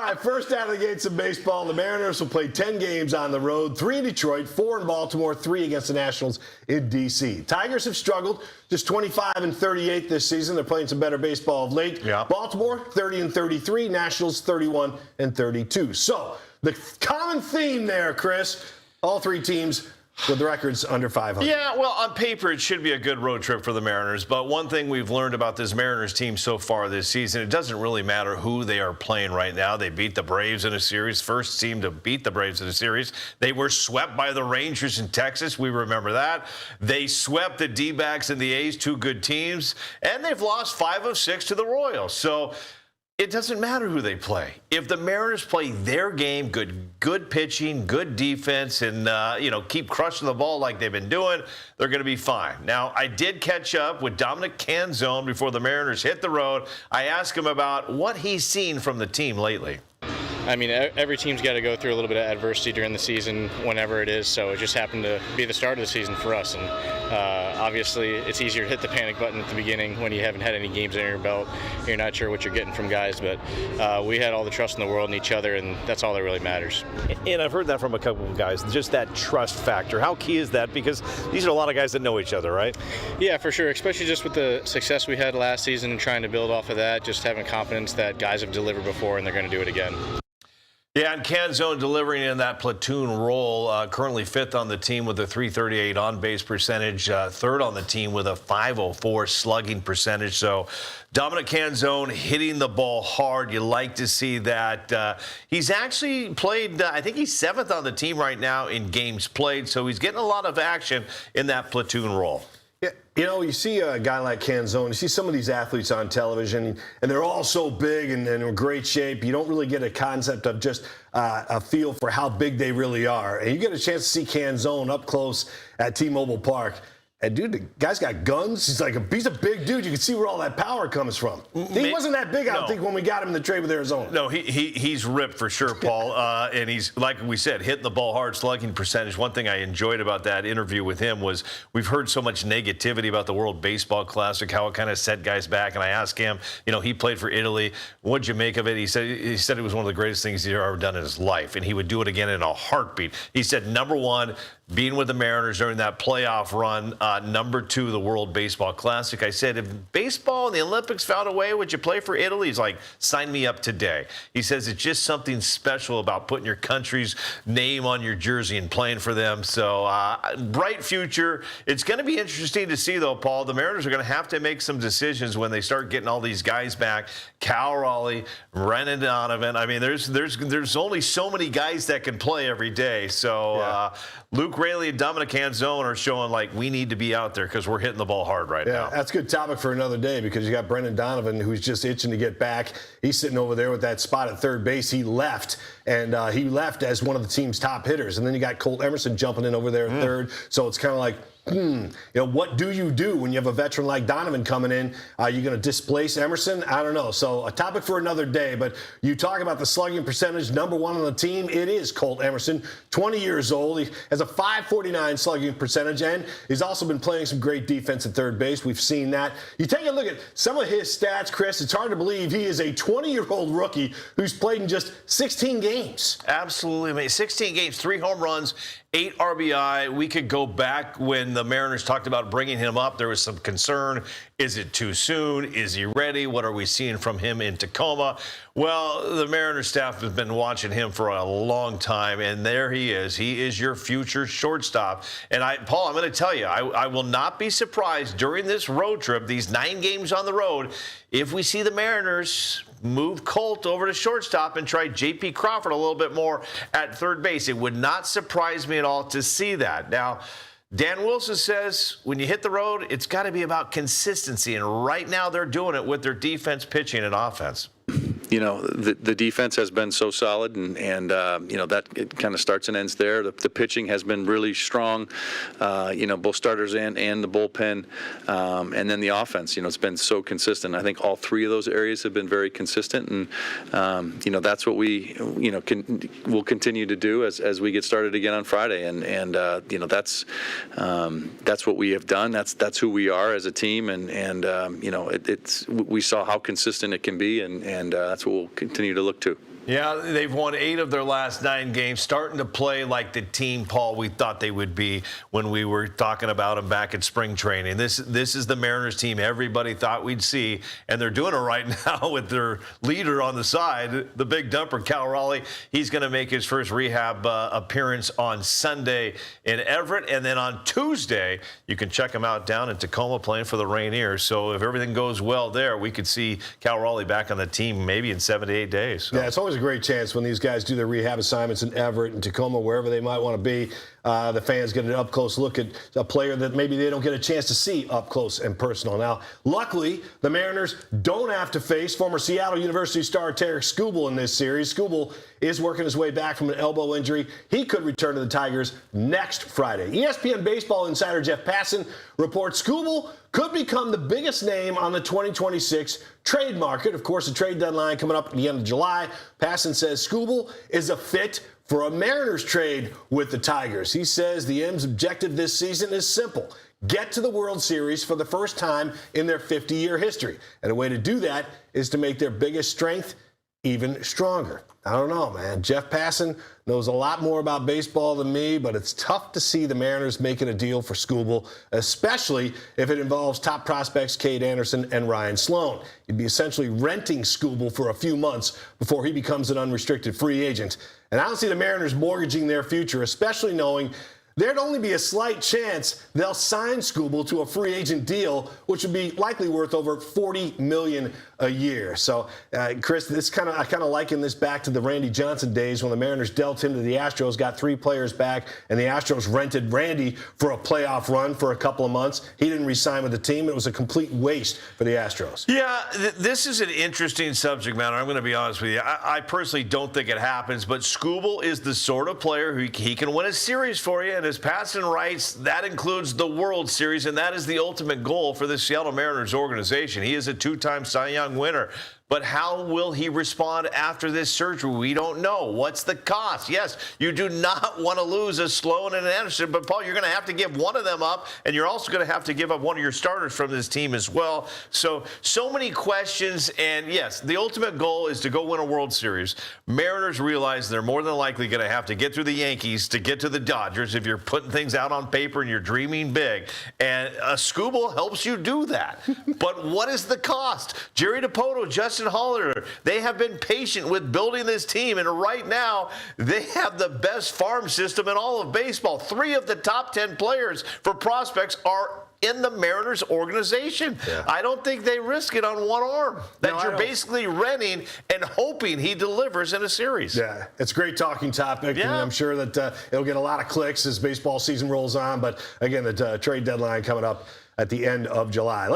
right, first out of the gates of baseball, the Mariners will play 10 games on the road, 3 in Detroit, 4 in Baltimore, 3 against the Nationals in D.C. Tigers have struggled, just 25-38 this season. They're playing some better baseball of late. Yeah. Baltimore, 30-33, Nationals, 31-32. So the common theme there, Chris, all three teams with records under 500. Yeah, well, on paper, it should be a good road trip for the Mariners. But one thing we've learned about this Mariners team so far this season, it doesn't really matter who they are playing right now. They beat the Braves in a series, first team to beat the Braves in a series. They were swept by the Rangers in Texas. We remember that. They swept the D-backs and the A's, two good teams. And they've lost 5 of 6 to the Royals. So it doesn't matter who they play. If the Mariners play their game, good pitching, good defense, and keep crushing the ball like they've been doing, they're going to be fine. Now, I did catch up with Dominic Canzone before the Mariners hit the road. I asked him about what he's seen from the team lately. I mean, every team's got to go through a little bit of adversity during the season, whenever it is. So it just happened to be the start of the season for us. And obviously, it's easier to hit the panic button at the beginning when you haven't had any games under your belt. You're not sure what you're getting from guys. But we had all the trust in the world in each other, and that's all that really matters. And I've heard that from a couple of guys, just that trust factor. How key is that? Because these are a lot of guys that know each other, right? Yeah, for sure, especially just with the success we had last season and trying to build off of that, just having confidence that guys have delivered before and they're going to do it again. Yeah, and Canzone delivering in that platoon role, currently 5th on the team with a .338 on-base percentage, 3rd on the team with a .504 slugging percentage. So Dominic Canzone hitting the ball hard. You like to see that. He's actually played, I think he's 7th on the team right now in games played, so he's getting a lot of action in that platoon role. Yeah, you see a guy like Canzone, you see some of these athletes on television, and they're all so big and in great shape. You don't really get a concept of just a feel for how big they really are. And you get a chance to see Canzone up close at T-Mobile Park. And, dude, the guy's got guns. He's a big dude. You can see where all that power comes from. He wasn't that big, I don't think, when we got him in the trade with Arizona. No, he's ripped for sure, Paul. And he's, like we said, hitting the ball hard, slugging percentage. One thing I enjoyed about that interview with him was we've heard so much negativity about the World Baseball Classic, how it kind of set guys back. And I asked him, he played for Italy. What'd you make of it? He said it was one of the greatest things he's ever done in his life. And he would do it again in a heartbeat. He said, number one, being with the Mariners during that playoff run, number 2, the World Baseball Classic. I said, if baseball and the Olympics found a way, would you play for Italy? He's like, sign me up today. He says it's just something special about putting your country's name on your jersey and playing for them. So, bright future. It's going to be interesting to see, though, Paul. The Mariners are going to have to make some decisions when they start getting all these guys back. Cal Raleigh, Brennan Donovan. I mean, there's only so many guys that can play every day. So, yeah. Luke Raley and Dominic Canzone are showing like we need to be out there because we're hitting the ball hard right now. Yeah, that's a good topic for another day because you got Brendan Donovan who's just itching to get back. He's sitting over there with that spot at third base. He left, and he left as one of the team's top hitters. And then you got Colt Emerson jumping in over there at third. So it's kind of like, what do you do when you have a veteran like Donovan coming in? Are you going to displace Emerson? I don't know. So a topic for another day. But you talk about the slugging percentage, number 1 on the team. It is Colt Emerson, 20 years old. He has a .549 slugging percentage, and he's also been playing some great defense at third base. We've seen that. You take a look at some of his stats, Chris. It's hard to believe he is a 20-year-old rookie who's played in just 16 games. Absolutely amazing. 16 games, 3 home runs, 8 RBI. We could go back when the Mariners talked about bringing him up. There was some concern. Is it too soon? Is he ready? What are we seeing from him in Tacoma? Well, the Mariners staff has been watching him for a long time, and there he is. He is your future shortstop. And Paul, I'm going to tell you, I will not be surprised during this road trip, these 9 games on the road, if we see the Mariners move Colt over to shortstop and try J.P. Crawford a little bit more at third base. It would not surprise me at all to see that. Now, Dan Wilson says when you hit the road, it's got to be about consistency. And right now they're doing it with their defense, pitching, and offense. The defense has been so solid, and that it kind of starts and ends there. The pitching has been really strong, both starters and the bullpen, and then the offense. It's been so consistent. I think all 3 of those areas have been very consistent, and that's what we will continue to do as we get started again on Friday, and that's what we have done. That's who we are as a team, and we saw how consistent it can be, and that's what we'll continue to look to. Yeah, they've won 8 of their last 9 games, starting to play like the team, Paul, we thought they would be when we were talking about them back at spring training. This is the Mariners team everybody thought we'd see, and they're doing it right now with their leader on the side, the big dumper, Cal Raleigh. He's going to make his first rehab appearance on Sunday in Everett, and then on Tuesday, you can check him out down in Tacoma playing for the Rainiers. So if everything goes well there, we could see Cal Raleigh back on the team maybe in 7 to 8 days. So. Yeah, it's always a great chance when these guys do their rehab assignments in Everett and Tacoma, wherever they might want to be. The fans get an up-close look at a player that maybe they don't get a chance to see up close and personal. Now, luckily, the Mariners don't have to face former Seattle University star Tarik Skubal in this series. Skubal is working his way back from an elbow injury. He could return to the Tigers next Friday. ESPN baseball insider Jeff Passan reports Skubal could become the biggest name on the 2026 trade market. Of course, the trade deadline coming up at the end of July. Passan says Skubal is a fit for a Mariners trade with the Tigers. He says the M's objective this season is simple: get to the World Series for the first time in their 50-year history. And a way to do that is to make their biggest strength even stronger. I don't know, man. Jeff Passan knows a lot more about baseball than me, but it's tough to see the Mariners making a deal for Skubal, especially if it involves top prospects Cade Anderson and Ryan Sloan. You'd be essentially renting Skubal for a few months before he becomes an unrestricted free agent. And I don't see the Mariners mortgaging their future, especially knowing there'd only be a slight chance they'll sign Skubal to a free agent deal, which would be likely worth over $40 million a year. So, Chris, I kind of liken this back to the Randy Johnson days when the Mariners dealt him to the Astros, got 3 players back, and the Astros rented Randy for a playoff run for a couple of months. He didn't re-sign with the team. It was a complete waste for the Astros. Yeah, this is an interesting subject matter. I'm going to be honest with you. I personally don't think it happens, but Skubal is the sort of player who he can win a series for you, and as Passan writes, that includes the World Series, and that is the ultimate goal for the Seattle Mariners organization. He is a 2-time Cy Young winner. But how will he respond after this surgery? We don't know. What's the cost? Yes, you do not want to lose a Sloan and an Anderson, but Paul, you're going to have to give one of them up, and you're also going to have to give up one of your starters from this team as well. So many questions, and yes, the ultimate goal is to go win a World Series. Mariners realize they're more than likely going to have to get through the Yankees to get to the Dodgers if you're putting things out on paper and you're dreaming big. And a Skubal helps you do that. But what is the cost? Jerry Dipoto, Justin Hollander, they have been patient with building this team, and right now they have the best farm system in all of baseball. 3 of the top 10 players for prospects are in the Mariners organization. Yeah. I don't think they risk it on one arm. That you're basically renting and hoping he delivers in a series. Yeah, it's a great talking topic, and I'm sure that it'll get a lot of clicks as baseball season rolls on. But again, the trade deadline coming up at the end of July.